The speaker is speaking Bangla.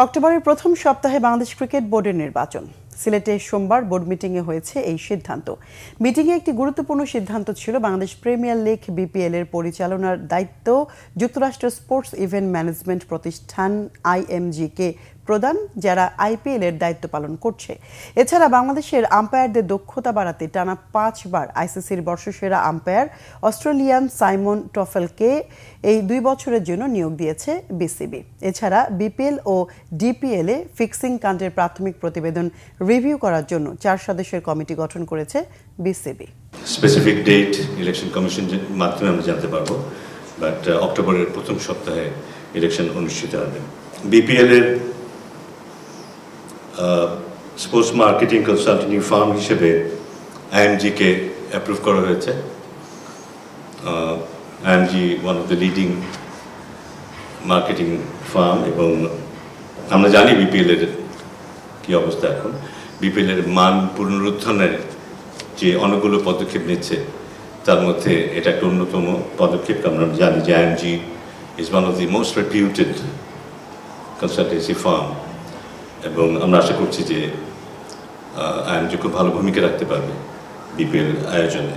অক্টোবরের প্রথম সপ্তাহে বাংলাদেশ ক্রিকেট বোর্ডের নির্বাচন। সিলেটে সোমবার বোর্ড মিটিংয়ে হয়েছে এই সিদ্ধান্ত। মিটিংয়ে একটি গুরুত্বপূর্ণ সিদ্ধান্ত ছিল বাংলাদেশ প্রিমিয়ার লিগ বিপিএল এর পরিচালনার দায়িত্ব যুক্তরাষ্ট্র স্পোর্টস ইভেন্ট ম্যানেজমেন্ট প্রতিষ্ঠান আইএমজি কে প্রদান, যারা আইপিএল এর দায়িত্ব পালন করছে। এছাড়া বাংলাদেশের আম্পায়ারদের দক্ষতা বাড়াতে টানা 5 বার আইসিসির বর্ষসেরা আম্পায়ার অস্ট্রেলিয়ান সাইমন টফেলকে এই 2 বছরের জন্য নিয়োগ দিয়েছে বিসিবি। এছাড়া বিপিএল ও ডিপিএল এ ফিক্সিং কাণ্ডের প্রাথমিক প্রতিবেদন রিভিউ করার জন্য 4 সদস্যের কমিটি গঠন করেছে BCB. Specific date election commission মাধ্যমে আমরা জানতে পারবো, বাট অক্টোবরের প্রথম সপ্তাহে ইলেকশন অনুষ্ঠিত হবে। বিপিএল এর স্পোর্টস মার্কেটিং কনসালটেন্টিং ফার্ম হিসেবে আইএমজি কে অ্যাপ্রুভ করা হয়েছে। IMG one of the leading marketing farm, এবং আমরা জানি বিপিএল এর কি অবস্থা এখন। বিপিএল এর মান পুনরুত্থানের যে অনেকগুলো পদক্ষেপ নিচ্ছে, তার মধ্যে এটা একটা অন্যতম পদক্ষেপ। আমরা জানি যে IMG is one of the most reputed consultancy firm, এবং আমরা আশা করছি যে আইএমজি খুব ভালো ভূমিকা রাখতে পারবে বিপিএল আয়োজনে।